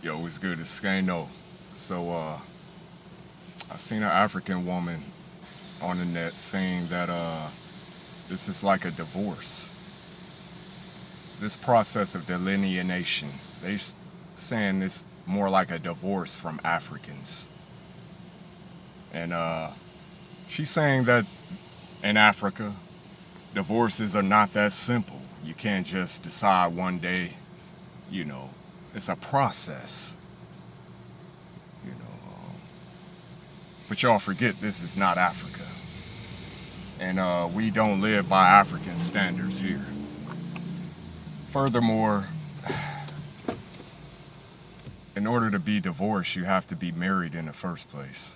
Yo, it's good. It's Skano. So, I seen an African woman on the net saying that this is like a divorce. This process of delineation, saying this more like a divorce from Africans. And she's saying that in Africa, divorces are not that simple. You can't just decide one day, you know, it's a process. You know, but y'all forget this is not Africa. And we don't live by African standards here. Furthermore, in order to be divorced, you have to be married in the first place.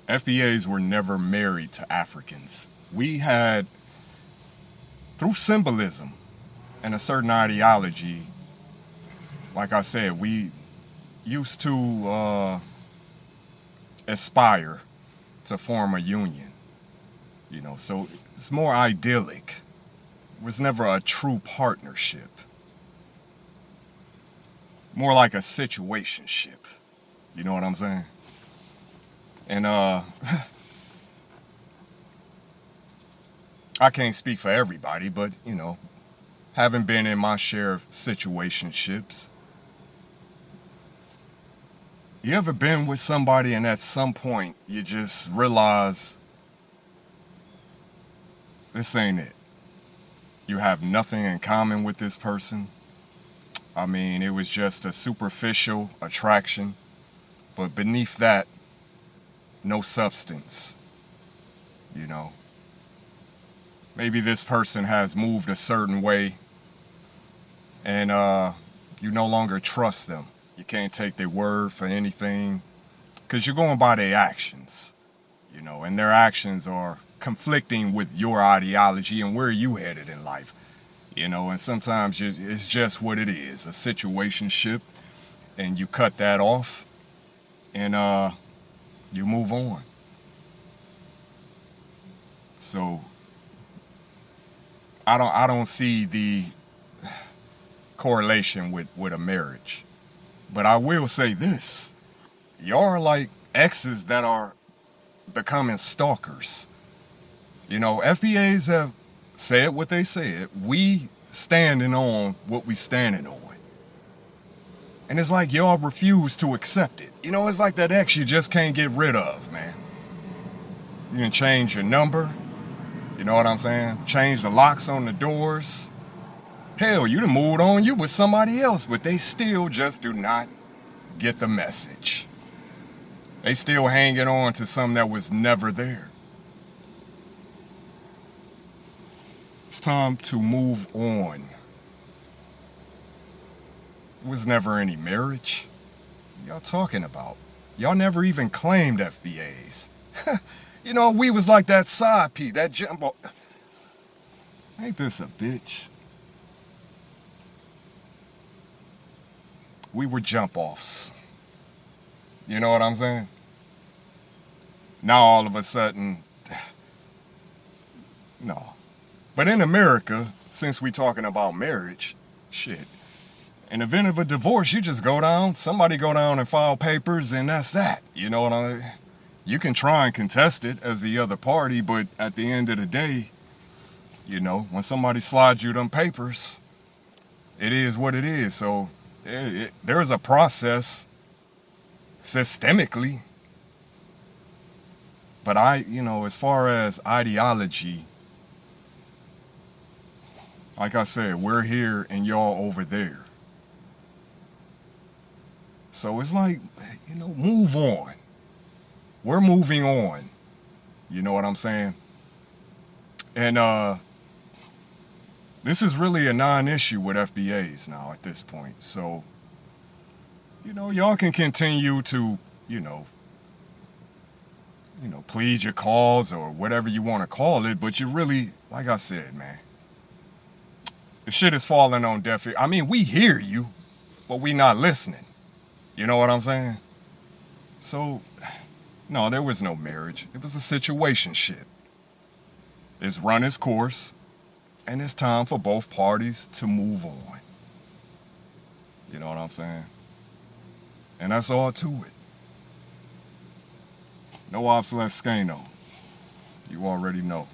FBAs were never married to Africans. We had, through symbolism and a certain ideology, like I said, we used to aspire to form a union. You know, so it's more idyllic. It was never a true partnership. More like a situationship. You know what I'm saying? And I can't speak for everybody, but you know, having been in my share of situationships, you ever been with somebody and at some point you just realize this ain't it? You have nothing in common with this person. I mean, it was just a superficial attraction, but beneath that, no substance, you know. Maybe this person has moved a certain way and you no longer trust them. You can't take their word for anything because you're going by their actions, you know, and their actions are conflicting with your ideology and where you headed in life, you know, and sometimes it's just what it is, a situationship, and you cut that off and you move on. So I don't see the correlation with a marriage. But I will say this. Y'all are like exes that are becoming stalkers. You know, FBAs have said what they said. We standing on what we standing on. And it's like y'all refuse to accept it. You know, it's like that ex you just can't get rid of, man. You can change your number. You know what I'm saying? Change the locks on the doors. Hell, you done moved on, you with somebody else, but they still just do not get the message. They still hanging on to something that was never there. It's time to move on. It was never any marriage. What y'all talking about? Y'all never even claimed FBAs. You know, we was like that side piece, that jumbo. Ain't this a bitch? We were jump offs. You know what I'm saying? Now all of a sudden, no. But in America, since we talking about marriage, shit. In the event of a divorce, you just go down, somebody go down and file papers, and that's that. You know what I mean? You can try and contest it as the other party, but at the end of the day, you know, when somebody slides you them papers, it is what it is. So there is a process systemically. But you know, as far as ideology, like I said, we're here and y'all over there. So it's like, you know, move on. We're moving on. You know what I'm saying? And this is really a non-issue with FBAs now at this point. So, you know, y'all can continue to, you know, plead your cause or whatever you want to call it, but you really, like I said, man, the shit is falling on deaf ears. I mean, we hear you, but we not listening. You know what I'm saying? So, no, there was no marriage. It was a situationship. It's run its course, and it's time for both parties to move on. You know what I'm saying? And that's all to it. No ops left Skano. You already know.